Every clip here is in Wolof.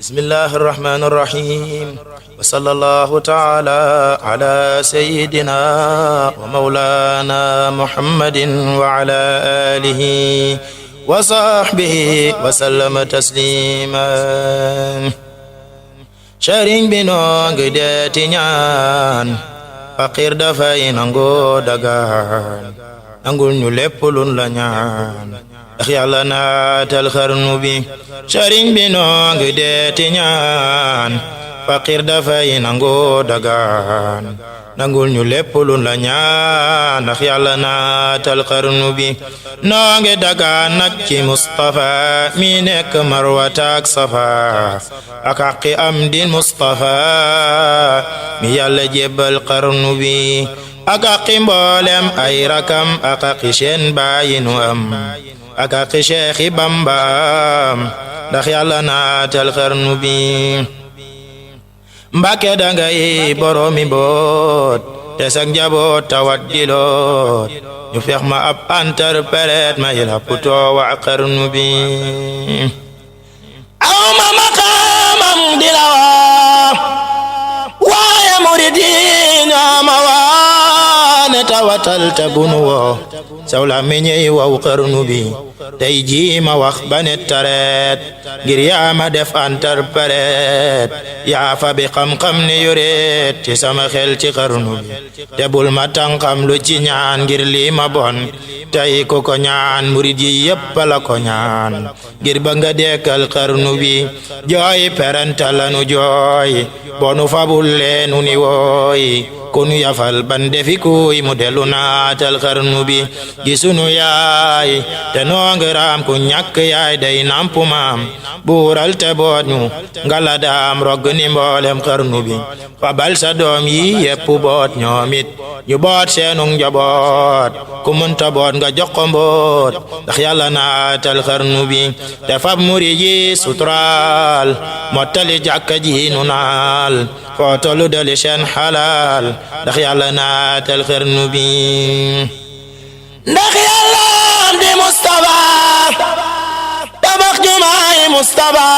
bismillahi irrahmani irrahim wa sallallahu taala ala sayidina wa maulana muhammadin wa ala alihi wa sahbihi wa sallama tasliman. Sëriñ bi noo ngi deeti ñaan faqir dafay nangoo dagaan nangul ñu lépp luñ la ñaan ndax yàlla naatal xarnu bi. Sëriñ bi noo ngi deeti ñaan faqir dafay nangoo dagaan nangul ñu lépp luñ la ñaan ndax yàlla naatal xarnu bi. noo ngi dagaan nag ci Mustafa mi nekk Marwata ak Safa ak aqi am din Mustafa mi yàlla jébbal xarnu bi ak aqi mboolem ay rakam ak aqi seen bàyyi nu am ak aqi Seexi Bamba ndax yàlla naatal xarnu bi. Mbàkke dangay boromi mboot te sak njaboot tawat di loot ñu fex ma ab interprète ma yil happutoo wa xarnu bi. aw ma maqaamam di la waaye muridina ma waane tawatal te bunu woo sawla mi ñëy waw xarnu bi. tey jii ma wax ba ne tareet ngir yaa ma def interprète yaa fa bi xam-xam ne yoreet ci sama xel ci xarnu bi. te bul ma tànqam lu ci ñaan ngir lii ma bon tey ko ko ñaan murid yi yépp la ko ñaan ngir ba nga dekkal xarnu bi. jooy peranta lanu jooy bonu fabul leenu ni wooy konu yafal ban defi kuy mu delu naatal xarnu bi. gisunu yaay te noo ngi raam ku ñàkk yaay day nampu maam buural te boot ñu ngala daam rogg ni mboolem xarnu bi. fabal sa doom yi yépp boot ñoomit ñu boot seenug njaboot ku munta boot nga jox ko mboot ndax yàlla naatal xarnu bi. te fab murid yi suturaal mottali jàkka ji nu naal foo tollu dali seen xalaal ndax yàlla naatal xarnu bi. ndax yàlla am di Mustafa tabax jumaay Mustafa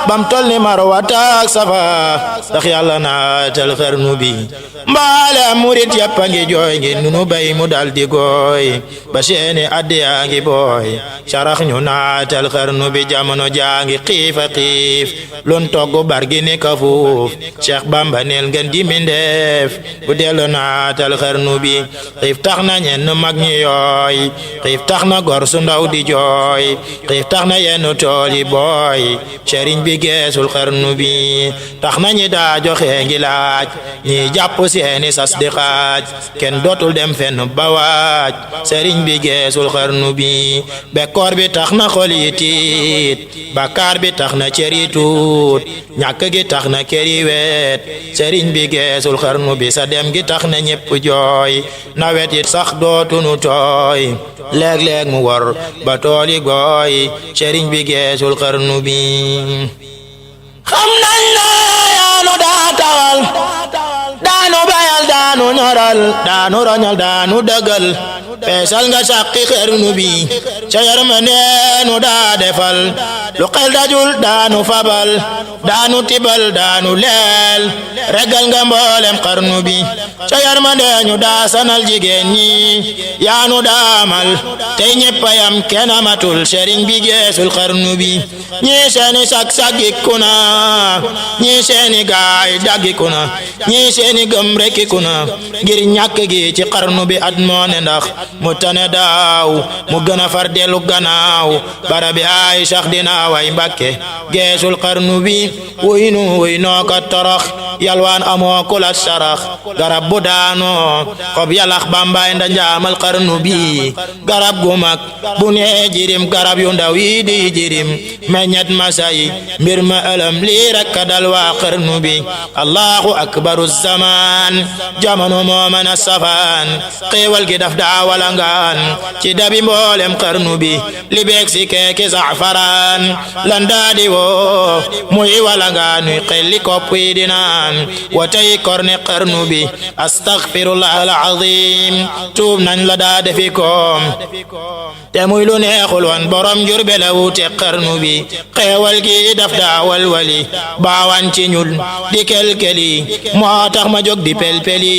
bam tol ni Marwata ak Safa ndax yàlla naatal xarnu bi. mbaale murit yàppa ngi jooy ngi nunu bay mu dal di gooy ba seeni addiyaa ngi booy sarax ñu naatal xarnu bi. jamono jaangi xiifa xiif lun togg bargi ni kafuuf Cheikh Bamba neel ngeen di mindeef bu dellu naatal xarnu bi. xiif tax na ñenn mag ñi yooy xiif tax na gor su ndaw di jooy xiif tax na yenn tool yi booy sëriñ bi geesul xarnu bi. tax na ñi daa joxe ngi laaj ñi jàpp seeni sas di xaaj kenn dootul dem fenn ba waaj sëriñ bi geesul xarnu bi. bekkoor bi tax na xol yi tiit bakkaar bi tax na cër yi tuut ñàkk gi tax na kër yi weet sëriñ bi geesul xarnu bi. sa dem gi tax na ñépp jooy nawet yi sax dootunu tooy léeg-léeg mu wor ba tool yi gooy sëriñ bi geesul xarnu bi. xam nañ la yaanu daa tawal daanu bayal daanu ñoral daanu roñal daanu dëggal feesal nga sàqi xarnu bi. ca yërmande nu daa defal lu xel dajul daanu fabal daanu tibal daanu leel regal nga mboolem xarnu bi. ca yërmande ñu daa sanal jigéen ñi yaanu daamal tey ñeppayam kenn amatul sëriñ bi geesul xarnu bi. ñii seeni sag-sagiku na ñii seeni gaay daggiku na ñii seeni gëm rekkiku na ngir ñàkk gi ci xarnu bi. at moo ne ndax mu tane daaw mu gën a far dellu gannaaw barabi ay sax dina way Mbàkke geesul xarnu bi. wuy nu wuy noo ka torox yalwaan amoo kula sarax garab bu daanoo xob yalax Bambaay nda njaamal xarnu bi. garab gu mag bu nee jirim garab yu ndaw yi di jirim meññet masay mbir ma ëlëm lii rekk dal waa xarnu bi. allahu akbaru zaman jamono moo mën a safaan xéewal gi daf daa walangaan ci dabi mboolem xarnu bi li beeg si keeki zafaraan lan daa di woo muy walangaan nuy xelli kopp yi di naan wa tey korne xarnu bi astaghfirullah alazim tuub nañ la daa defi koom te muy lu neexul woon borom Jurbel la wuute xarnu bi xéewal gi daf daa walwali baawan ci ñul di kelkeli moo tax ma jóg di pelpeli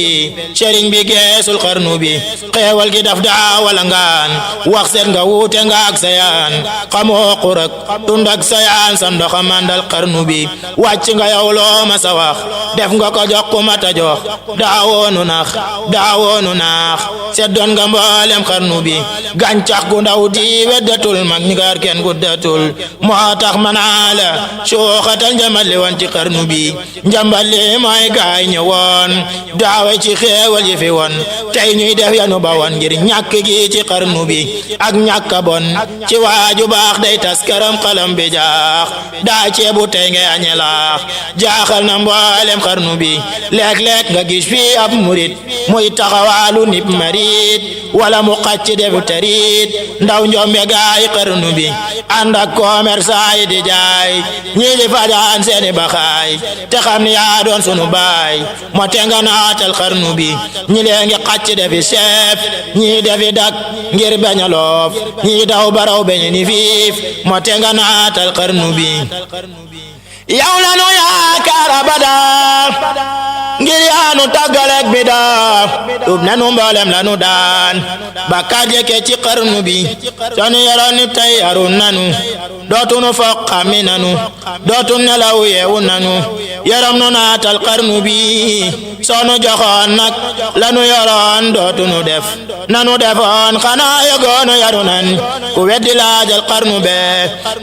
sëriñ bi geesul xarnu bi xéewal gi daf daa walangaan wax seet nga wuute nga ak sayaan xamoo xurak tund ak sayaan sa ndoxa mandal xarnu bi wàcc nga yow loo ma sa wax def nga ko jox ku mata jox daawoonu naax seet doon nga mboolem xarnu bi gàncax gu ndaw di weddatul mag ñi gaar kenn guddatul moo tax manaa la suuxatal njambal li woon ci xarnu bi njambal li mooy gaay ñëwoon daawe ci xéewal yi fi woon tey ñuy def yanu ba woon ngir ñàkk gi ci xarnu bi ak ñàkk bon ci waaju baax day tas këram xalam bi jaax daa ceebu tey ngay añe laax jaaxal na mboolem xarnu bi léeg-léeg nga gis fii ab murit muy taxawaalu nib marit wala mu xacc def tarit ndaw njombe gaay xarnu bi ànd ak commerçant yi di jaay ñii di fajaan seeni baxaay te xam ni yaa doon sunu baay moo te nga naatal xarnu bi ñi lee ngi xacc defi chef ñii defi dak ngir bañ a loof ñii daw baraw beñ ni fiif moo te nga naatal xarnu bi yow la nu yaakaar abada ngir yaanu tàggaleek bi daa tub nanu mboolem lanu daan bakkaar jekke ci xarnu bi sonu yoroon ni tey yarun nanu dootunu foq xammi nanu dootun nelaw yeewu nanu yaram nu naatal xarnu bi sonu joxoon nag lanu yoroon dootunu def nanu defoon xanaa yogoonu yaru nan ku weddi laajal xarnu bee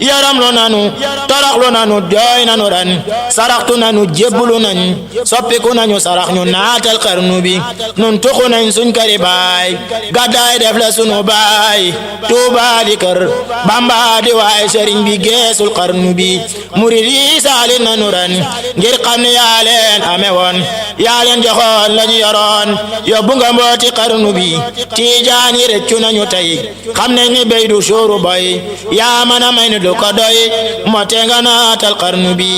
yaram lu nanu torox lu nanu jooy nanu ran saraxtu nanu jébbulu nañ soppiku nañu sarax ñu naatal xarnu bi nun tuxu nañ suñ kari baay gàddaay def la sunu baay Tuuba di kër Bamba di waay sëriñ bi geesul xarnu bi murid yi saalit nanu ran ngir xam ne yaa leen ame woon yaa leen joxoon lañu yoroon yóbbu nga mbooti xarnu bi tiijaan yi rëccu nañu tey xam nañ ni béy du suuru boy yaa mën a may ni du ko doy moo te nga naatal xarnu bi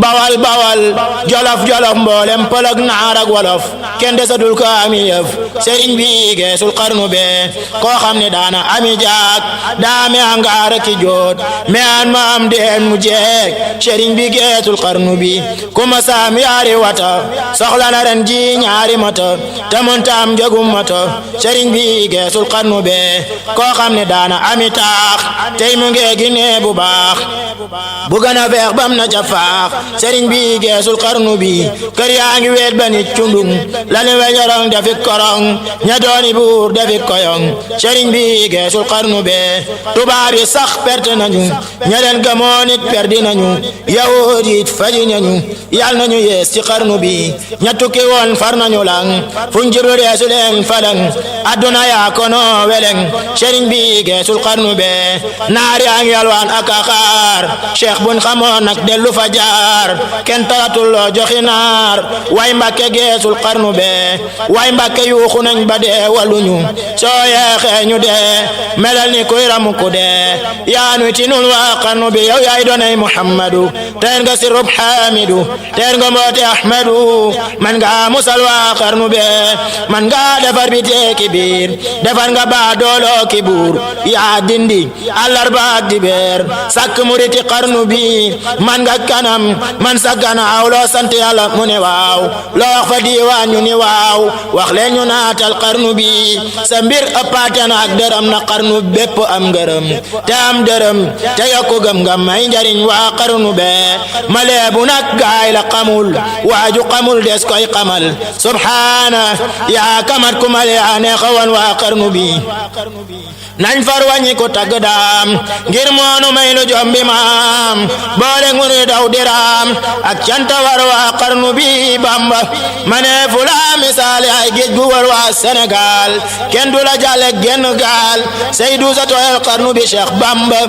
bawal bawal jolof jolof mboolem pël ak naar ak wolof kenn desatul ko ami yëf sëriñ bi geesul xarnu be koo xam ne daana ami jaak daa me angaar ki joot me an ma am deen mu jeek sëriñ bi geesul xarnu bi kuma saam yaari wata soxla na ren ji ñaari mata te montam jagum mata sëriñ bi geesul xarnu be koo xam ne daana ami taax tey mu ngeegi ne bu baax bu gën a feex bam na ca faax sëriñ bi geesul xarnu bi kër yaa ngi weet ba nit cundung lani weñorong dafi korong ña dooni buur dafi koyong sëriñ bi geesul xarnu be tubaab yi sax perte nañu ña leen gamoon it perdi nañu yahud it faji nañu yal nañu yees ci xarnu bi ña tukki woon far nañu lang fuñ jiblu deesu leen falang adduna yaa kono weleng sëriñ bi geesul xarnu be naar yaa ngi yalwaan ak axaar cheikh buñ xamoon nag dellu fa jaar kenn talatul loo joxi naar way Mbàkke geesul xarnu be way Mbàkke yuuxu nañ ba dee waluñu soo yeexee ñu dee melal ni kuy ramu ku dee yaa nuy tinul waa xarnu bi yow yaay doonay Muhammadu teer nga sirub Hamidu teer nga mbooti Ahmadu man nga musal waa xarnu be man nga defar bi teeki biir defar nga baa dooloo ki buur yaa dindi àllarba ak dibeer sakk muriti xarnu bi man nga kanam man sa gannaaw loo sant Yàlla mu ne waaw loo wax fa diiwaan ñu ni waaw wax leen ñu naatal xarnu bi sa mbir ëppaate na ak dërëm na xarnu bépp am ngërëm te am dërëm te yokku gëm nga may njariñ waa xarnu be maleebu nag gaay la xamul waaju xamul des koy xamal subhaana yaa kamat ku male yaa neexawan waa xarnu bi nañ far wàññi ko tagg daam ngir moonu may lu jombi maam boole ngunu daw diraam ak canta war waa xarnu bi Bamba mane fula misaale ay géej gu war waa Sénégal kenn du la jàlle genn gaal Seydou sa tooyal xarnu bi Cheikh Bamba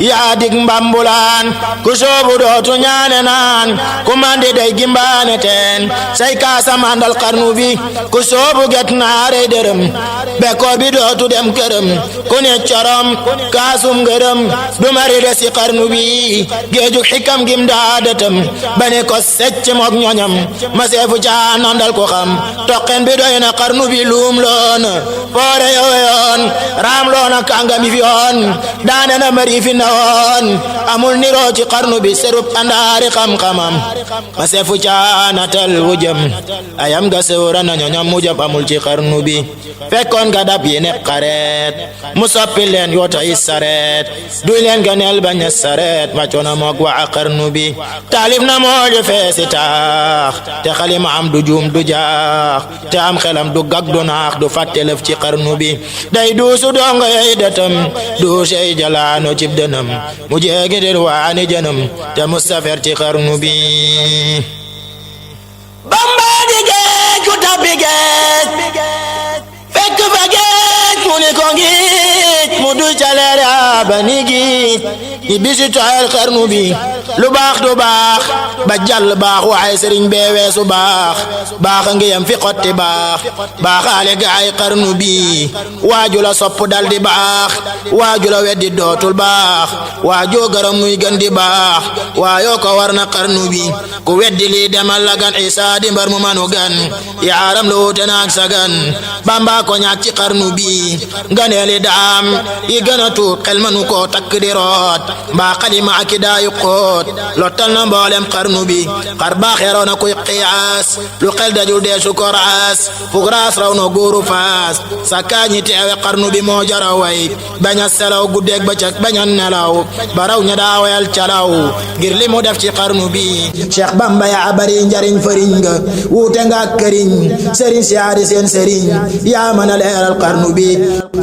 yaa dig mbambulaan ku soobu dootu ñaane naan ku mandi day gimbaane teen say kaas kaasa mandal xarnu bi ku soobu get naarey dërëm bekkoor bi dootu dem këram ku ne corom kaasum ngërëm du mari de si xarnu bi géeju xikam gim daadatam bane ko secc mook ñoñam ma seefu caa nandal ko xam toqen bi doy na xarnu bi luum loona foore yoon raam loona kàngami fi yoon daane na mari fi na woon amul niroo ci xarnu bi serub andaari xam-xamam ma seefu caa natal wujam ayam ga sewra na ñoñam mujab amul ci xarnu bi fekkoon nga dab yi ne xareet mu soppi leen yoota yi sareet duy leen ga neel bañ a sareet wàccoona moog waa xarnu bi taalif na mooju feesi taax te xalima am du juum du jaax te am xelam du gag du naax du fàtte lëf ci xarnu bi day duusu dongo yey detam duusey jalaano cib dënam mu jeegi dir waani jënam te mustafer ci xarnu bi Bamba di géej ku tabbi géej fekk fa géej mu ni ko ngiij mu du caleere ba ni giij ñi bisi toyal xarnu bi lu baax du baax ba jàll baax waaye sëriñ bee weesu baax baax a ngi yam fi xotti baax baaxaale gaay xarnu bi waaju la sopp dal di baax waaju la weddi dootul baax waajoo garam muy gën di baax waayoo ko war na xarnu bi ku weddi lii demal la gan Isaa di mbar mu manu gan yaaram la wuute naag sa gan Bamba ko ñaak ci xarnu bi nganeeli daam yi gën a tuut xel manu koo takk di root mbaa xalima aki daayu xoot lottal na mboolem xarnu bi xar baaxeeroo na kuy xiyaas lu xel dajul deesu ko raas fuk raas raw na góoru faas sa kaañi teewe xarnu bi moo jara way bañ a selaw guddeeg bëccëg bañ a nelaw baraw ña daawayal calaw ngir li mu def ci xarnu bi Cheikh Bamba yaa bari njariñ fëriñ nga wuute nga këriñ sëriñ si yaari seen sëriñ yaa mën a leeral xarnu bi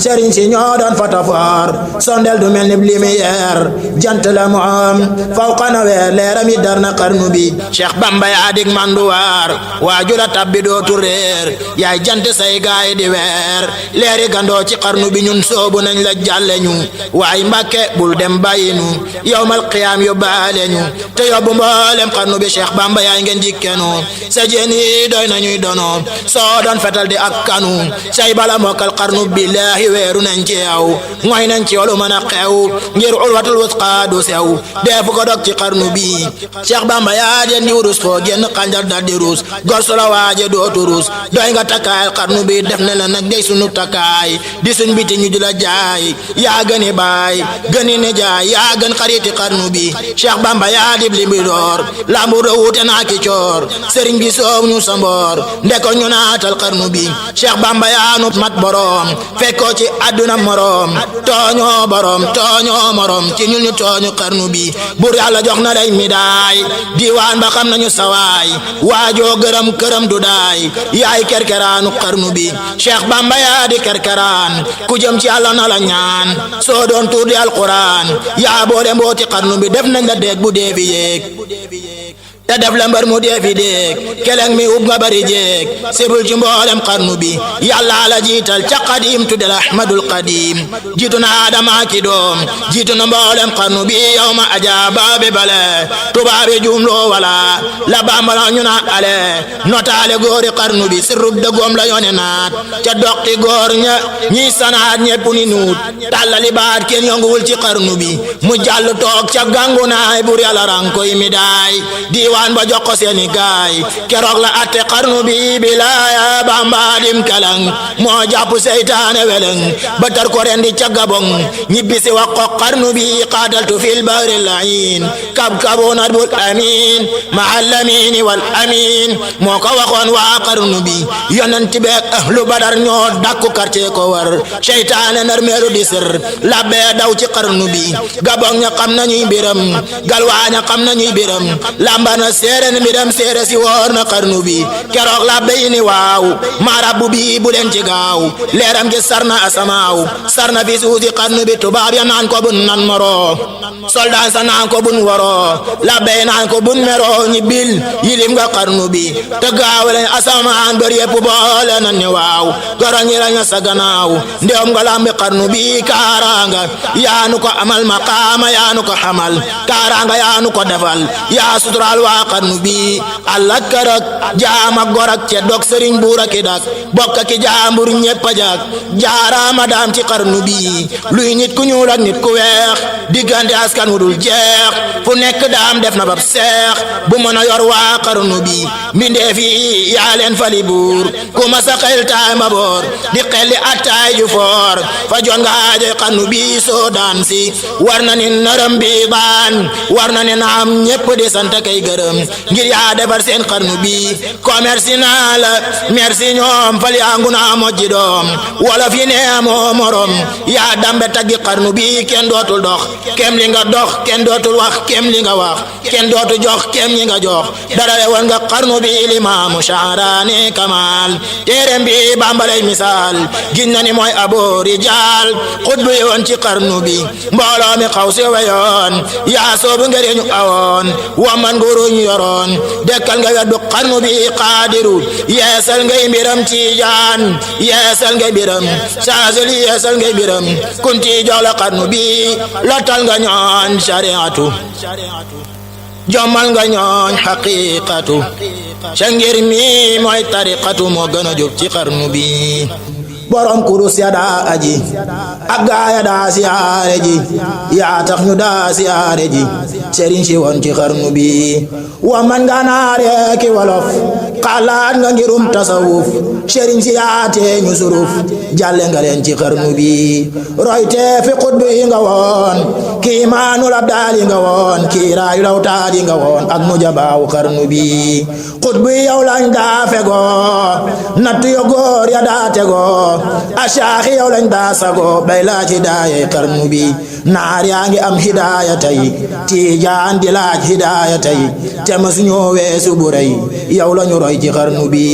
sëriñ si ñoo doon fotofoor sondel du mel ni lumière jant la mu am fawqa na weer leeram yi dar na xarnu bi Cheikh Bamba yaa dig manduwaar waaju la tabbi dootu réer yaay jant say gaay di weer leeri gandoo ci xarnu bi ñun soobu nañ la jàlle ñu waay Mbàkke bul dem bàyyi ñu yawmal qiyaam yóbbaale ñu te yóbbu mboolem xarnu bi Cheikh Bamba yaay ngeen jikkenu sa jeen yi doy nañuy dono soo doon fetal di ak kanu say bala mokkal xarnu billaahi weeru nañ ci yow ngoy nañ ci yow lu mën a xew ngir ulwatul wusqa du sew defu ko dog ci xarnu bi Cheikh Bamba yaa den di wurus foo génn xanjar dal di ruus gor su la waaje dootu ruus doy nga takkaay xarnu bi def na la nag ngay sunu takkaay di suñ biti ñu di la jaay yaa gëni baay gëni ne jaay yaa gën xariti xarnu bi Cheikh Bamba yaa dib li bi door lambu do wuute naa ki coor sëriñ bi soow ñu sa mboor ndeko ñu naatal xarnu bi Cheikh Bamba yaa nu mat borom fekkoo ci àdduna morom tooñoo borom tooñoo morom ci ñun ñu tooñu xarnu bi bur yàlla jox na lay midaay diwaan ba xam nañu sawaay waajoo gërëm këram du daay yaay kerkeraanu xarnu bi Cheikh Bamba yaa di kerkeraan ku jëm ci yàlla na la ñaan soo doon tuur di alquran yaa boole mbooti xarnu bi def nañ la déeg bu dee fi yéeg te def la mbar mu dee fi déeg keleng mi ub nga bari jéeg sibul ci mboolem xarnu bi yàlla la jiital ca qadim tuddel ahmadul qadim jiitu na adama ki doom jiitu na mboolem xarnu bi yow ma ajaaba bi bale tubaabi jumloo wala la bambala ñu na ale notaale góori xarnu bi sirrub dëggoom la yone naat ca doqi góor ña ñi sanaat ñepp ni nuut tàllali baat kenn yonguwul ci xarnu bi mu jàll toog ca gangu naay bur yàlla rankoy mi daay waan ba jox ko seeni gaay keroog la atte xarnu bi bilaaya Bamba dim kalang moo jàpp seytaane weleng ba tar ko rendi ca Gabon ñibbisi wax ko xarnu bi qaataltu fil bahri layin kabkabuna bul amin mahal amini wal amin moo ko waxoon waa xarnu bi yonent beek ahlu badar ñoo dakku quartier ko war seytaane nar meelu di sër labbe daw ci xarnu bi Gabon ña xam nañuy biram galwaa ña xam nañuy biram lambana seere ni mbiram seere si woor na xarnu bi keroog la béy ni waaw maarabu bi bu leen ci gaaw leeram gi sarna asamaaw sarna fi suusi xarnu bi tubaab ya naan ko bun nan moro soldat sa naan ko bun waro la béy naan ko bun mero ñi bil yilim nga xarnu bi te gaaw leen asamaan bër yépp boole nan ni waaw goro ñi la ña sa gannaaw ndewam nga lambi xarnu bi kaaranga yaanu ko amal maqaama yaanu ko xamal kaaranga yaanu ko defal yaa sutural waa xarnu bi Allah karak jaama gorak ce dok sëriñ buura ki dak bokk ki jaambur ñépp a jak jaaraama daam ci xarnu bi luy nit ku ñuul ak nit ku weex diggante askan wu dul jeex fu nekk daam def na bab seex bu mën a yor waa xarnu bi mbindeef yi yaa leen fali buur ku ma sa xel taay ma boor di xelli attaay ju foor fa jon nga aajoy xarnu bi soo daan si war na ni nërëm bi baan war na ni naam ñépp di sant kay gërëm ngir yaa defar seen xarnu bi commerce naa la merci ñoom fal yaa ngu naa mojji doom wolof yi nee moo morom yaa dambe taggi xarnu bi kenn dootul dox kem li nga dox kenn dootul wax kem li nga wax kenn dootul jox kem li nga jox dara woon nga xarnu bi limaamu Sha'raani Kamal téereem bi bambalay misaal gin na ni mooy abo rijaal xutbu yi woon ci xarnu bi mbooloo mi xaw si weyoon yaa soobu ngëriñu awoon waman nguruñ yoroon dekkal nga weddu xarnu bi qaadiru yeesal ngay mbiram Tijaan yeesal ngay mbiram saasali yeesal ngay mbiram kunti jox la xarnu bi lottal nga ñooñ shariatu jommal nga ñooñ haqiqatu ca ngir mi mooy tariqatu moo gën a jóg ci xarnu bi borom kurus ya daa aji ak gaaya daa siyaare ji yaa tax ñu daa siyaare ji sëriñ si woon ci xarnu bi wa man nga naare ki wolof xalaat nga ngirum tasawuf sëriñ si yaatee ñu suruf jàlle nga leen ci xarnu bi royte fi xutbu yi nga woon kii maanul abdaali nga woon kii raayu lawtaadi nga woon ak nu jabaawu xarnu bi xutbu yi yow lañ daa fegoo nattu yo góor ya daa tegoo asaaxi yow lañ daa sago bay laaj hidaaya xarnu bi naar yaa ngi am hidaaya tey Tijaan di laaj hidaaya tey te mas ñoo weesu bu rëy yow lañu roy ci xarnu bi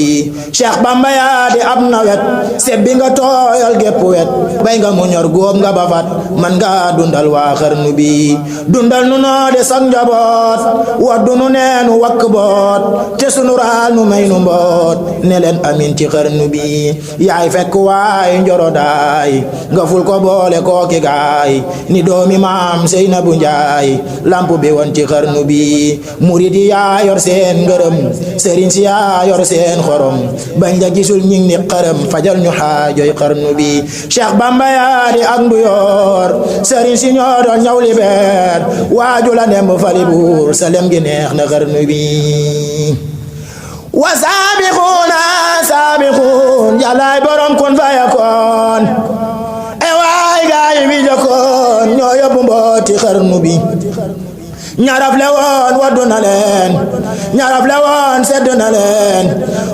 Cheikh Bamba yaa di ab nawet sebbi nga tooyal gépp wet bay nga mu ñor góob nga bafat man nga dundal waa xarnu bi dundal nu noo de sang njaboot waddu nu neenu wakk boot te sunu raal nu may nu mboot ne leen amin ci xarnu bi yaay fekk waay njoro daay nga ful ko boole kooki gaay ni doomi maam Seynabu Njaay lampu bi woon ci xarnu bi murid yi yaa yor seen ngërëm sëriñ si yaa yor seen xorom bañ la gisul ñing ni xërëm fajal ñu xaajoy xarnu bi Cheikh Bamba yaa di ak nduyoor sëriñ si ñoo doon ñaw li beer waaju la nemb fali buur sa lem gi neex na xarnu bi wa saabiquun jalaay borom kun fayakoon e waay gaay bi jokkoon ñoo yóbbu mbooti xarnu bi ñaraf le woon waddu na leen ñaraf le woon sedd na leen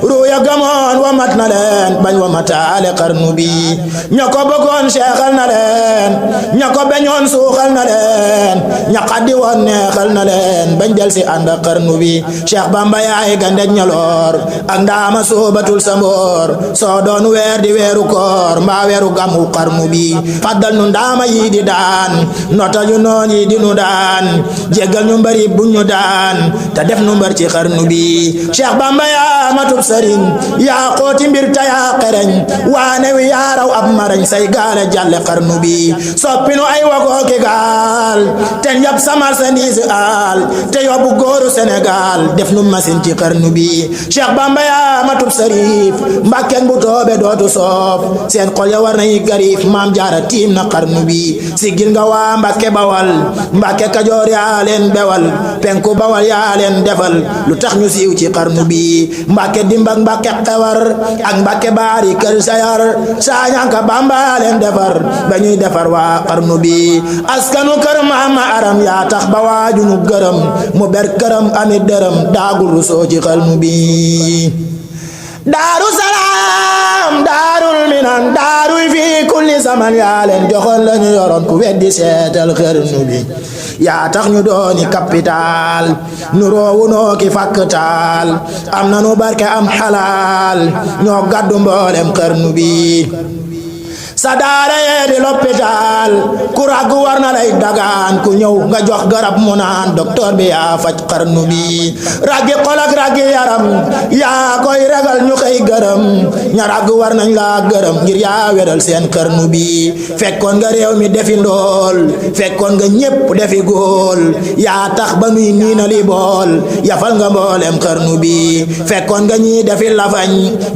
ruuya gamoon wa mat na leen bañ wa mataale xarnu bi ña ko bëggoon seexal na leen ña ko beñoon suuxal na leen ña xaddi woon neexal na leen bañ del si ànd ak xarnu bi Cheikh Bamba yaay gandeg ñaloor ak ndaama soobatul sa mboor soo doon weer di weeru koor mbaa weeru gamu xarnu bi faddal nu ndaama yi di daan notal ñu noon yi di nu daan jéggal ñu mbari buñ ñu daan te def nu mbar ci xarnu bi Cheikh Bamba yaa matub sëriñ yaa xooti mbir ta yaa xereñ waane wi yaa raw ab marañ say gaale jàlle xarnu bi soppinu ay wagoo ki gaal te njab samar sa ndiisi aal te yóbbu góoru Sénégal def nu masin ci xarnu bi Cheikh Bamba yaa matub sërif mbàkkeen bu toobe dootu soof seen xol ya war nañu garif maam jaara tiim na xarnu bi sigil nga waa Mbàkke Bawal Mbàkke Kajoor yaa leen bewal penku Bawal yaa leen defal lu tax ñu siiw ci xarnu bi Mbàkke dimbak Mbàkke xewar ak Mbàkke baari kër sayar saañanka Bamba leen defar ba ñuy defar waa xarnu bi askanu kër Maama Aram yaa tax ba waaju nu gërëm mu ber këram amit dërëm daagul rusoo ci xarnu bi Daaru Salaam Daarul Minan daaruy fi kulli zaman yaa leen joxoon la ñu yoroon ku weddi seetal xarnu bi yaa tax ñu dooni capital nu roowu noo ki fakkatal am na nu barke am xalaal ñoo gàddu mboolem xarnu bi sa daara yee di l'hôpital ku ràgg war na lay dagaan ku ñëw nga jox garab mu naan docteur bi yaa faj xarnu bi ràggi xol ak ràggi yaram yaa koy ragal ñu xëy gërëm ña ràgg war nañ laa gërëm ngir yaa weral seen xarnu bi fekkoon nga réew mi defi ndool fekkoon nga ñépp defi góol yaa tax ba nuy niina li bool yafal nga mboolem xarnu bi fekkoon nga ñii defi lafañ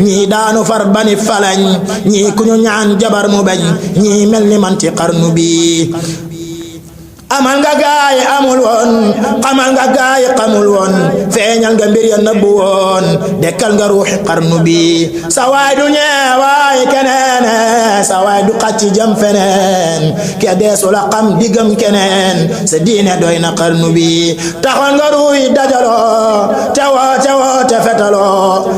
ñii daanu far bani falañ ñii ku ñu ñaan jabar mu bañ ñii mel ni man ci xarnu bi amal nga gaay amul woon xamal nga gaay xamul woon feeñal nga mbir ya nëbbu woon dekkal nga ruuxi xarnu bi sa waay du ñeewaay keneen sa waay du xacci jëm feneen ke deesu la xam diggam keneen sa diine doy na xarnu bi taxoon nga ruuy dajaloo tewoo te fetaloo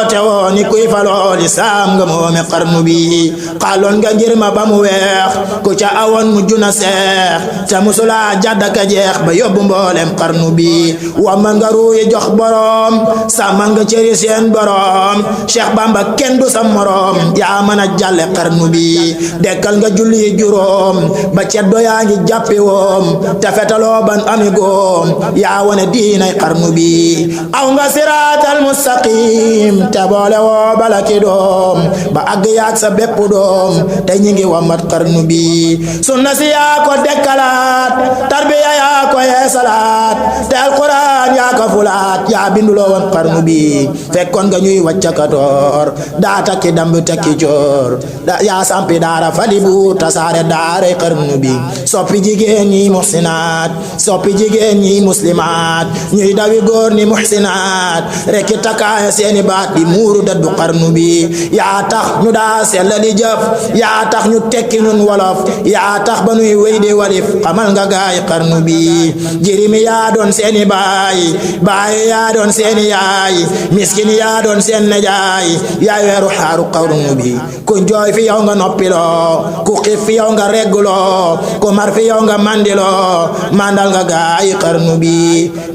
tewoo ni kuy faloo li saam nga moome xarnu bi xaaloon nga ngir ma ba mu weex ku ca awoon mu juna seex te musula jaddaka jeex ba yóbbu mboolem xarnu bi waman nga ruuyi jox borom sàmmal nga cëri seen borom Cheikh Bamba kenn du sa morom yaa mën a jàlle xarnu bi dekkal nga julli juróom ba ceddo yaa ngi jàppi woom te fetaloo ban ami goom yaa wone diinay xarnu bi aw nga siraatal mustaqim te boole woo bala ki doom ba àgg yaag sa bépp doom te ñi ngi wamat xarnu bi sunna si yaa ko dekkalaat tarbiya yaa ko yeesalaat te alquran yaa ko fulaat yaa binduloo woon xarnu bi fekkoon nga ñuy wàcca katoor daa takki damb takki joor yaa sampi daara fali bu tasaare daaray xarnu bi soppi jigéen ñi muhsinaat soppi jigéen ñi muslimaat ñuy dawi góor ni muhsinaat rekki takkaaya seeni baat di muuru daddu xarnu bi yaa tax ñu daa sellali jëf yaa tax ñu tekki ñun wolof yaa tax ba nuy wéy di walif xamal nga gaay xarnu bi jirimi yaa doon seeni baay yaa doon seeni yaay miskin yaa doon seen nejaay yaay weeru xaaru xarnu bi ku jooy fi yow nga noppiloo ku xiif fi yow nga regguloo ku mar fi yow nga mandiloo mandal nga gaay xarnu bi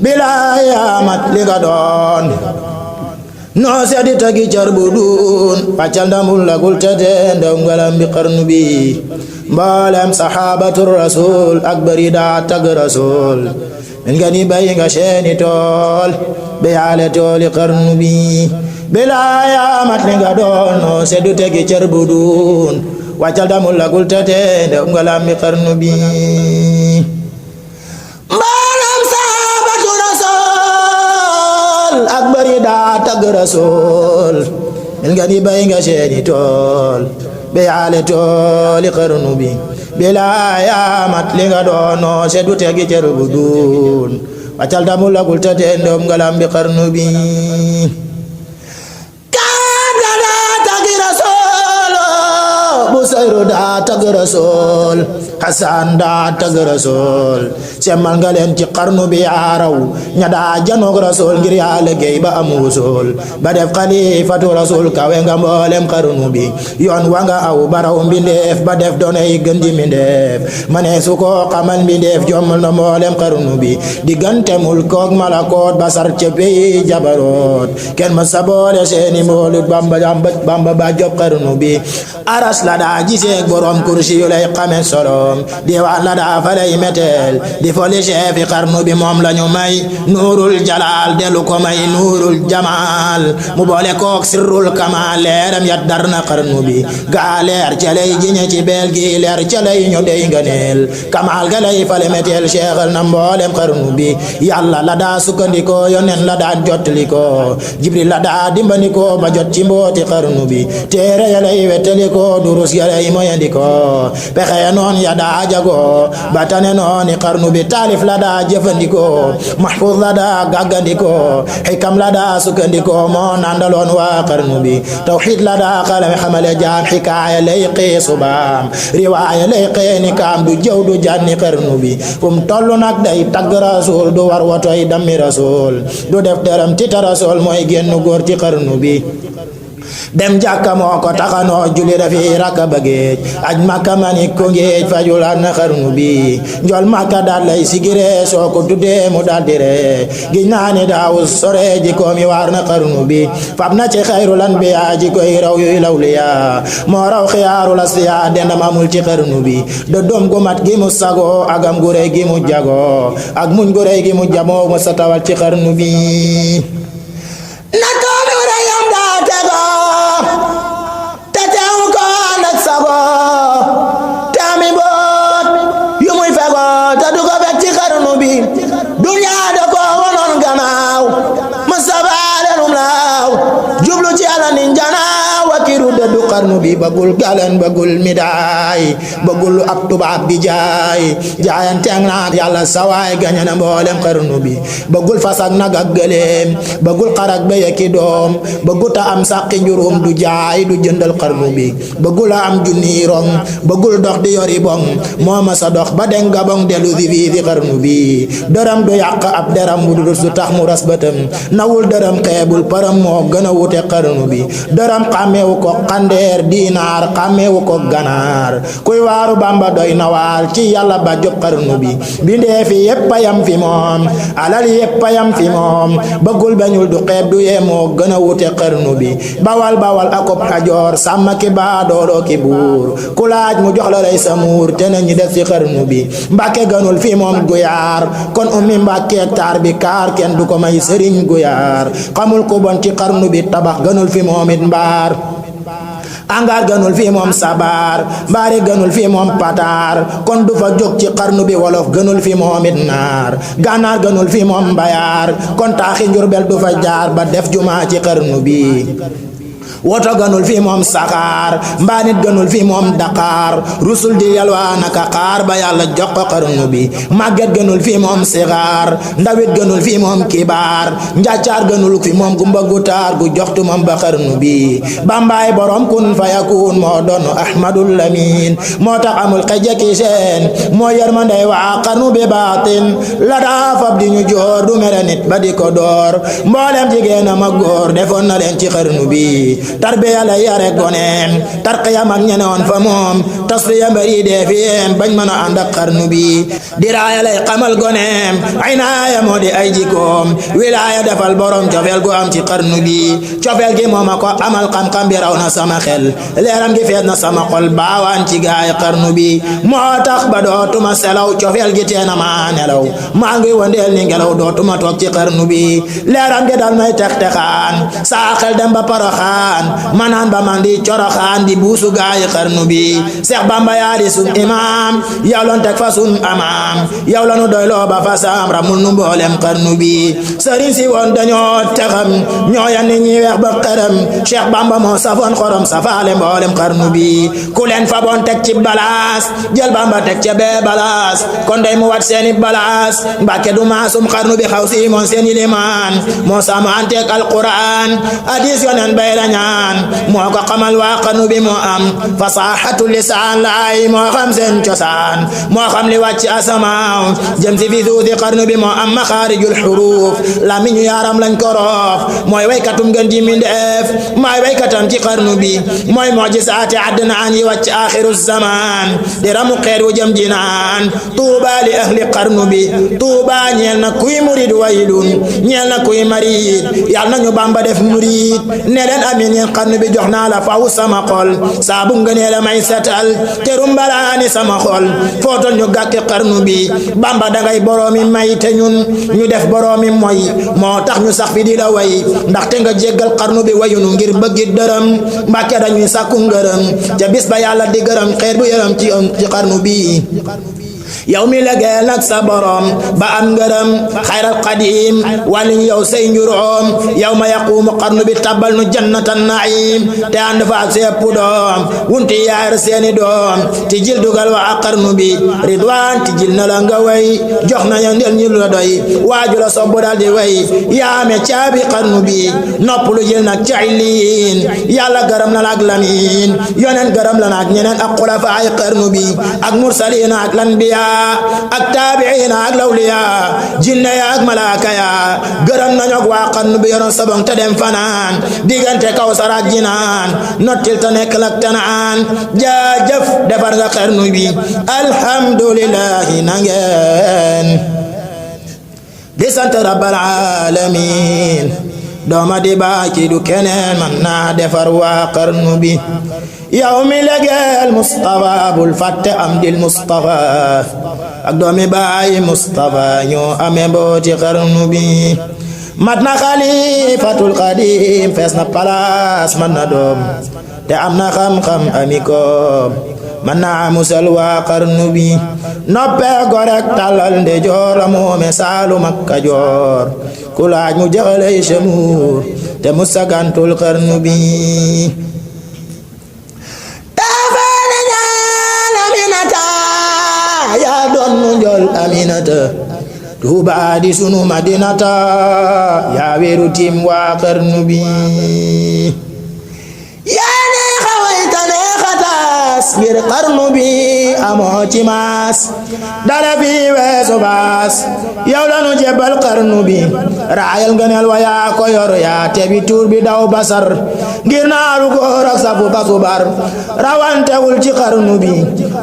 bilaay amat li nga doon noo seedi tagi car bu duun paccal ndamul lagul tete ndaw ngalam bi xarnu bi mboolem saxaabatu rasul ak bari daa tag rasul min nga ni bay nga seeni tool be yaale tooli xarnu bi bilaaya mat li nga doon noo seedi tagi car bu duun paccal ndamul lagul tete ndaw ngalam bi xarnu bi ak bari daa tagg rasul mel nga ni bay nga seeni tool be yaale tooli xarnu bi bilaa yaamat li nga doono seddu tegi cer bu duun waccal damu lagul tate ndom ngalam bi xarnu bi kaada daa taggi rasul Busayru daa tagg rasul Hasan daa tagg rasul semmal nga leen ci xarnu bi yaaraw ña daa janoog rasul ngir yaa liggéey ba am wusul ba def xalifatu rasul kawe nga mboolem xarnu bi yoon wa nga aw baraw mbindeef ba def doonay gën ji mbindeef mane su ko xamal mbindeef jommal na mboolem xarnu bi diggante mulkook malakoot ba sar ca peyi jabaroot kenn ma sa boole seeni mboolut bamba ba job xarnu bi aras la daa giseeg borom kursi yu lay xame solom diwaan la daa fa lay meteel di foli chefi xarnu bi moom lañu may nuurul jalaal delu ko may nuurul jamaal mu boole kook sirrul kamaal leeram yat dar na xarnu bi gaa leer ca lay jiñe ci beel gi leer ca lay ñu dey nganeel kamaal ga lay fale meteel cheikhal na mboolem xarnu bi yàlla la daa sukkandikoo yonen la daa jottalikoo jibril la daa dimbandikoo ba jot ci mbooti xarnu bi téere ya lay wettalikoo durus ya lay moyandikoo pexe ya noon ya daa jagoo ba tane nooni xarnu bi taalif la daa jëfandikoo mahfuz la daa gàggandikoo xikam la daa sukkandikoo moo nandaloon waa xarnu bi tawxiid la daa xalame xamale jaam xikaaya lay xee subaam riwaaya lay xee ni kaam du jëw du janni xarnu bi fum tollu nag day tagg rasul du war wotoy dammi rasul du def dërëm tita rasul mooy génn góor ci xarnu bi dem jàkka moo ko taxanoo julli dafi rakka ba géej aj makka mani ko géej fajulaat na xarnu bi njol makka daal lay sigire soo ko tuddee mu daal di ree giñ naa ni daawu sore ji ko mi waar na xarnu bi fab na ci xayrul anbiya ji koy raw yuy lawliya moo raw xiyaarul asfiya dendam amul ci xarnu bi dëddoom gu mat gi mu sago agam gu rëy gi mu jago ak muñ gu rëy gi mu jamoo mu sa tawal ci xarnu bi du xarnu bi bëggul galen bëggul midaay bëggul ab tubaab bi jaay jaayanteeg naat yàlla sawaay gañe na mboolem xarnu bi bëggul fas ak nag ak gëléem bëggul xarak ba yekki doom bëggul ta am sàqi njurum du jaay du jëndal xarnu bi bëggul a am junni rong bëggul dox di yori bong moo ma sa dox ba den gabong delu si fii fi xarnu bi dërëm du yàq ab deram bu dul su tax mu ras bëtam nawul dërëm xeebul param moo gën a wute xarnu bi dërëm xàmmeewu ko xandeer diinaar xàmmeewu ko ganaar kuy waaru bamba doy na waar ci yàlla ba job xarnu bi bindee fi yépp yam fi moom alal yépp yam fi moom bëggul bañul du xeeb du yemoo gën a wute xarnu bi bawal bawal akob xajoor sàmm ki baa dooloo ki buur ku laaj mu jox la lay sa muur te nañu def ci xarnu bi mbàkke gënul fi moom guyaar kon ummi mbàkkeek taar bi kaar kenn du ko may sëriñ guyaar xamul ku bon ci xarnu bi tabax gënul fi moom it mbaar angaar gënul fi moom sabar mbaari gënul fi moom pataar kon du fa jóg ci xarnu bi wolof gënul fi moom it naar gànnaar gënul fi moom mbayaar kon taaxi njurbel du fa jaar ba def jumaa ci xarnu bi woto gënul fi moom saxaar mbaanit gënul fi moom daqaar rusul di yalwaa naka xaar ba yàlla jox ko xarnu bi màgget gënul fi moom sixaar ndawit gënul fi moom kibaar njàccaar gënul fi moom gumba gu taar gu joxtu moom ba xarnu bi bambaay borom kun fayakun moo doon ahmadul lamin moo tax amul xejeki seen moo yërmandey waa xarnu bi baatin la daa fab di ñu joor du mere nit ba di ko door mboolem jigéen a ma góor defoon na leen ci xarnu bi tarbiya la yare goneem tarqiya mag ñenoon fa moom tasfiya mbari dee fiyem bañ mën a ànd ak xarnu bi diraaya lay xamal goneem aynaaya moo di ay jikoom wilaaya defal borom cofeel gu am ci xarnu bi cofeel gi mooma ko amal xam-xam bi raw na sama xel leeram gi fees na sama xol baawaan ci gaay xarnu bi moo tax ba dootuma selaw cofeel gi teena maa nelaw maa ngi wandeel ni ngelaw dootuma toog ci xarnu bi leeram gi dal may tex-texaan saa xel dem ba Poroxaan manaan ba man di coroxaan di buusu gaayi xarnu bi Seex Bamba yaa di sun imaam yow lan teg fa sun amaam yow lanu doy loo ba fa saam ramul nu mboolem xarnu bi sëriñ si woon dañoo texam ñoo yanni ñi weex ba xaram Seex Bamba moo safoon xorom safaale mboolem xarnu bi ku leen fa boon teg ci balaas jël Bamba teg ca bee balaas kon day mu wat seeni balaas Mbàkke du maasum xarnu bi xaw si moon seeni limaan moo saamu anteeg alquran hadis yonen bay la ñaan moo ko xamal waa xarnu bi moo am fasaxatu lisaan laay moo xam seen cosaan moo xam li wàcc asamaaw jëm si fi suusi xarnu bi moo am maxaarijul xuruuf lamiñu yaaram lañ ko roof mooy waykatum gën ji mindeef mooy waykatam ci xarnu bi mooy mujisaati adnaan yi wàcc axiru zaman di ramu xeet wu jëm jinaan tuuba li ahli xarnu bi tuuba ñeel na kuy murid waylun ñeel na kuy marid yal nañu Bamba def murid ne leen amin yeen xarnu bi jox naa la faw sama xol saabu ngënee la may setal te rumbalaani sama xol footol ñu gàkki xarnu bi Bamba dangay boroomi may te ñun ñu def boroomi moy moo tax ñu sax fi di la way ndaxte nga jéggal xarnu bi wayunu ngir bëggi dërëm Mbàkke dañuy sàkku ngërëm ca bis ba yàlla di gërëm xeet bu yërëm ci xarnu bi yow mi legeel nag sa borom ba am ngërëm xayral qadim wàlliñ yow say njuróom yow ma yaquumu xarnu bi tabal nu jannatan naim te ànd fa ak sepp doom wunti yaar seeni doom ti jil dugal wa ak xarnu bi ridwaan ti jil na la nga way jox na ya ndel ñu la doy waaju la sobbu dal di way yaame caabi xarnu bi nopp lu jil nag cailiin yàlla gërëm na la ak lamin yonen gërëm la na ak ñeneen ak xulafa ay xarnu bi ak mursaliin ak lanbiya ak taabiina ak lawliya jinne ya ak malaaka ya gërëm nañu ak waa xarnu bi yoroon sabong te dem fanaan diggante Kawsar ak Jinaan nottil te nekk lak tanaan jaajëf defar nga xarnu bi alhamdulillahi nangeen di sant rabbal alamin dooma di baaki du keneen man naa defar waa xarnu bi yow mi legeel Mustafa bul fàtte am dil Mustafa ak doomi baay Mustafa ñoo amee mbooti xarnu bi mat na xalifatul xadim fees na palaas man na doom te am na xam-xam ami koom man naa musal waa xarnu bi noppee gorek tàllal nde joor la moome Saalum ak Kajoor ku laaj mu jaxalay Chamour te mu sagantul xarnu bi taafane ñaan Aminata yaa doon mu njol Aminata Tuuba di sunu Madinata yaa weeru tim waa xarnu bi yaa neexa wayta neexa taas ngir xarnu bi amoo ci maas dara fi weesu baas yow lanu jebal xarnu bi raayal ngëneel wa yaa ko yor yaa tebi tuur bi daw basar ngir naaru góor ak safu basubar rawantewul ci xarnu bi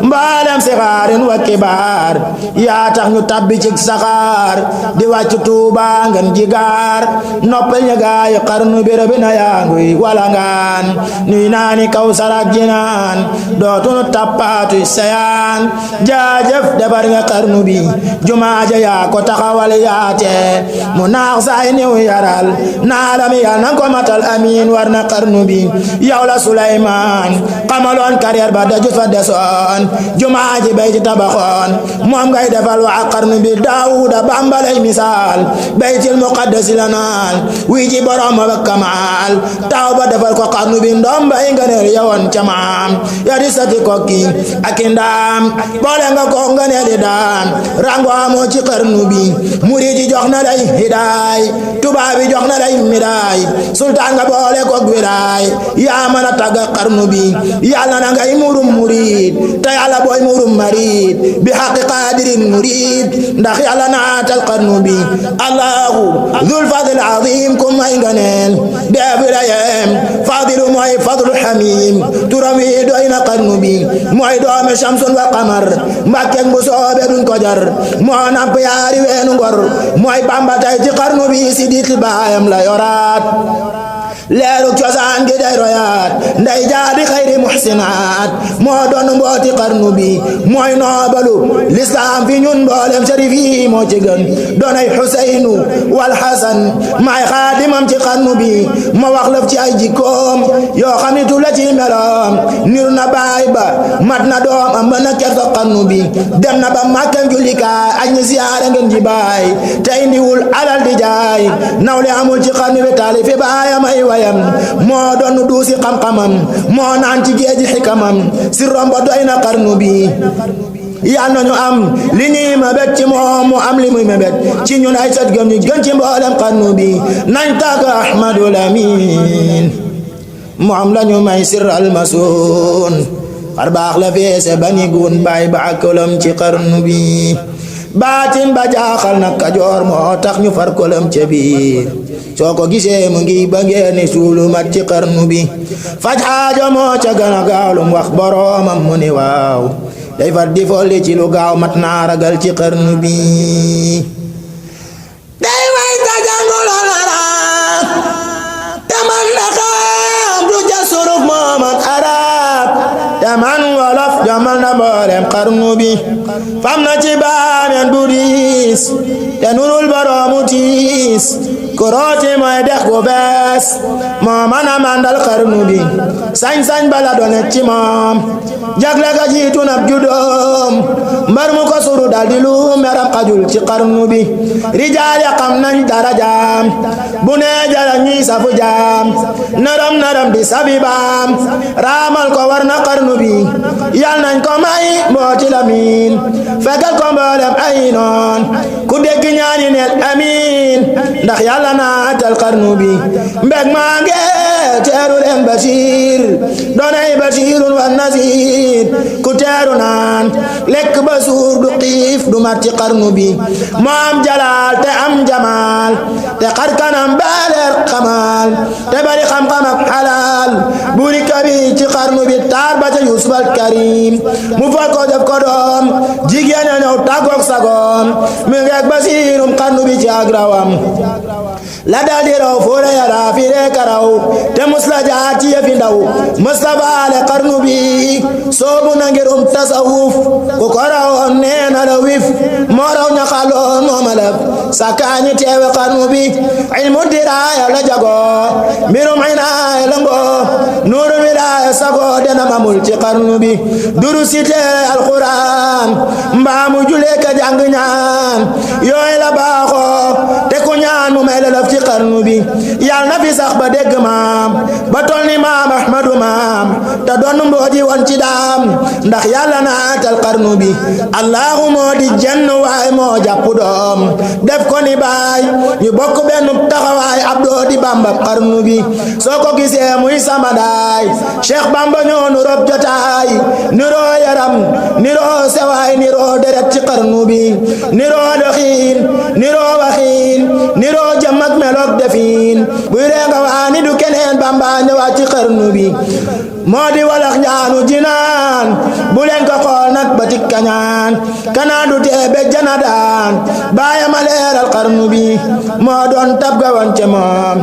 mbalem si xaarin wa kibaar yaa tax ñu tabbi ci saxaar di wàcc Tuuba ngeen jigaar noppal ña gaayu xarnu bi rëbi na yaa nguy walangaan nuy naani Kawsar ak Jinaan dootunu tappaatu sayaan jaajëf defar nga xarnu bi jumaaja yaa ko taxawal yaate mu naax saay niw yaral naalami yal nan ko matal amiin war na xarnu bi yow la Suleymaan xamaloon carrière ba dajut fa desoon jumaaji bay ci tabaxoon moom ngay defal waa xarnu bi Daawuda bambalay misaal baytil muqaddasi la naal wi ji borom ba kamaal taw ba defal ko xarnu bi ndoom bay nganeel yawoon ca maam ya di sati kokki ak ndaam boole nga ko nganeel daan rango amoo ci xarnu bi muridi jox na lay hidaay tubaab bi jox na lay midaay sultaan nga boole ko wilaay yaa mën a tagga xarnu bi yàlla na ngay murum murid te yàlla booy murum marid bi xaqi qaadirin murid ndax yàlla naatal xarnu bi allahu dhul fadl azim ku may nganeel def la yem fadilu mooy fadlu hamim turam wi doy na xarnu bi mooy doomi shamsun wa qamar mbàkkeek bu soobe duñ ko jar moo namp yaari weenu ngor mooy Bamba tay ci xarnu bi si dit baayam la yoraat leeru cosaan gi day royaat nday jaadi xayri muhsinaat moo doon mbooti xarnu bi mooy noobalu lislaam fi ñun mboolem sharif yi moo ci gën doonay Xuseynu wal Xasan maay xaadimam ci xarnu bi ma wax lëf ci ay jikkoom yoo xamitu la ci meloom niru na baay ba mat na doom am na kersa xarnu bi dem na ba Makka jullikaay aj ñi siyaare ngeen ji baay te indiwul alal di jaay nawle amul ci xarnu bi taalifi baayam ay wayam moo doon duusi xam-xamam moo naan ci géeji xikamam si romba doy na xarnu bi yal nañu am li ñuy mébét ci moom mu am li muy mébét ci ñun ay sët gëm ñu gën ci mboolem xarnu bi nañ tàgg Ahmadul Amin moom lañu may sir almasoon xar baax la feese bani gun baay ba ak kolam ci xarnu bi baatin ba jaaxal na Kajoor moo tax ñu far kolam ca biir soo ko gisee mu ngi ba ngeeni suulu mat ci xarnu bi faj xaajo moo ca gën a gaaw lu mu wax boroomam mu ni waaw day far di folli ci lu gaaw mat naa ragal ci xarnu bi day way ta jànguloon arab te man na xam du ja suruf moomat arab te man wolof jomal na mboolem xarnu bi fam na ci baameen bu diis te nurul boroomu tiis korooti mooy dex gu bees moo mën a mandal xarnu bi sañ-sañ bala donet ci moom jagle ga jiitu nab judoom mbar mu ko suru dal di lu meram xajul ci xarnu bi rijaal ya xam nañ darajaam bu nee jala ñuy safu jaam naram di sabibaam raamal ko war na xarnu bi yal nañ ko may mbooti lamin fekkal ko mboolem ay noon ku dégg ñaani neel amiin ndax yàlla naatal xarnu bi mbeg maa nge teeru leen Basiir doonay Basiirun wa Nasiir ku teeru naan lekk ba suur du xiif du mat ci xarnu bi moo am jalaal te am jamaal te xar kanam baaleer xamaal te bari xam-xam ak xalaal buri kabi ci xarnu bi taar ba ca Yuusuf al Karim mu fal ko def ko doom jigéen ña ñëw tàggoog sagoom mi ngeeg Basiirum xarnu bi ci ak rawam la dal di raw foore yara fi reeka raw te mus la jaar ci yëfi ndaw mus la baale xarnu bi soobu na ngirum tasawuf ku ko rawoon nee na la wif moo raw ña xaloon moo malab sakaañi teewe xarnu bi ilmu diraaya la jagoo mbirum inaaya la ngoo nuuru wilaaya sagoo dena mamul ci xarnu bi duru site alquran mbaamu julee ka jàng ñaan yooy la baaxoo te ku ñaan mu may la laf ci xarnu bi yal na fi sax ba dégg maam ba tol ni maam ahmadu maam te doon mbooji woon ci daam ndax yàlla naatal xarnu bi allahu moo di jenn waay moo jàpp doom def ko ni baay ñu bokk benn taxawaay abdoo di bamba xarnu bi soo ko gisee muy sama daay cheikh bamba ñoo nu rob jotaay niroo yaram niroo sewaay niroo deret ci xarnu bi niroo doxiin niroo waxiin niroo jëm ak meloog defiin buy reenga waani du keneen bamba ñëwaat ci xarnu bi moo di walax njaanu jinaan bu leen ko xool nag ba tik kañaan kanaan du tee be jana daan baayama leeral xarnu bi moo doon tab gawan ce moom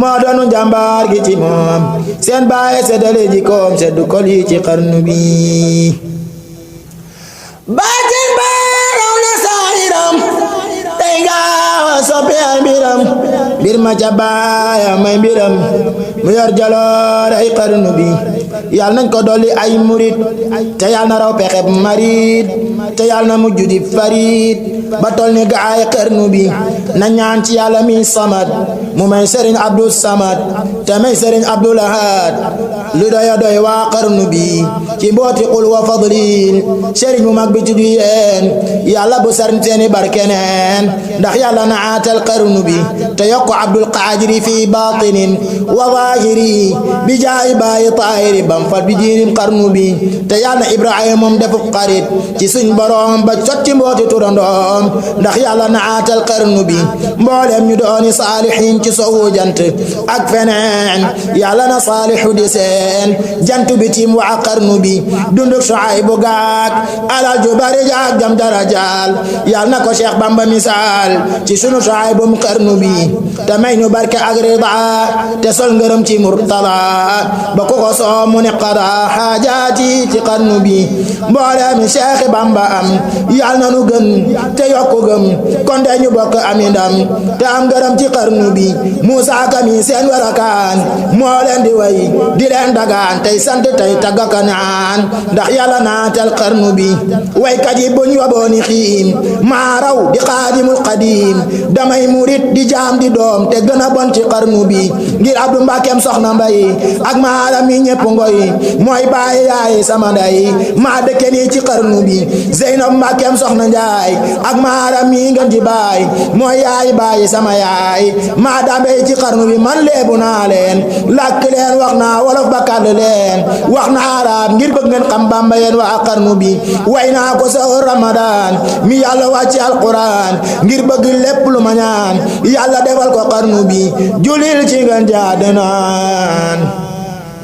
moo doonu njàmbaar gi ci moom seen baaye seddale ji koom seddu kol yi ci xarnu bi baatin baaraw na saahiram tey gaawa soppi ay mbiram mbir ma ca baaya may mbiram mu yor jaloor ay xarnu bi yal nañ ko dolli ay murit te yal na raw pexeb marit te yal na mujj di farit ba tol ni gaay xarnu bi na ñaan ci yàlla mi samad mu may sëriñ Abdou Samad te may sëriñ Abdul Ahad lu doya doy waa xarnu bi ci mbooti xul wa fadlin sëriñ mu mag bi tuddu yeen yàlla bu sarn seeni barkeneen ndax yàlla na aatal xarnu bi te yokk Abdul Qaadiri fi batinin wa zahiri bi jaay baayi taahiri bam fat bi jiirim xarnu bi te yàlla na Ibrahima moom defu xarit ci suñ borom ba sotti mbooti turandoom ndax yàlla na aatal xarnu bi mboolem ñu dooni saalihin ci sowu jant ak feneen yàlla na saalihu di seen jant bi tim waa xarnu bi dunduk Suaybu gaak alal ju bari jaak jam darajaal yàlla na ko Cheikh Bamba misaal ci sunu Suaybu mu xarnu bi te may ñu barke ak rida te sol ngërëm ci murtada ba ko ko soo mu ne qada xaajaati ci xarnu bi mboolem Cheikh Bamba am yàlla na nu gën te yokku gëm kon de ñu bokk ami ndam te am ngërëm ci xarnu bi Musa Kami seen warakaan moo leen di way di leen dagaan tey sant tey taggaka naan ndax yàlla naatal xarnu bi waykat yi buñ wabooni xiim maa raw di xaadimul xadim damay murit di jaam di doom te gën a bon ci xarnu bi ngir Abdu Mbàkkeem soxna mbay ak maaram mi ñepp ngoy mooy baay yaay sama nday maa dëkke nii ci xarnu bi Zeynab Mbàkkeem soxna njaay ak maaram mi ngeen di baay mooy yaay baay sama yaay maa dambe ci xarnu bi man leebu naa leen làkk leen wax naa wolof ba kàll leen wax naa arab ngir bëgg ngeen xam Bamba yeen waa xarnu bi way naa ko sa Ramadan mi yàlla wàcce alquran ngir bëgg lépp lu ma ñaan yàlla defal ko xarnu bi julil ci ngeen jaade naan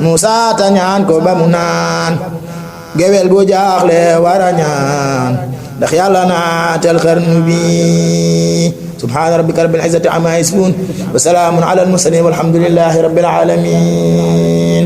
Musa ta ñaan ko ba mu naan gewel bu jaaxle wara ñaan ndax yàlla naatal xarnu bi subhaana rabbika rabbil izzati amma yasifun wa salaamun ala al mursalin walhamdulillahi rabbil alamin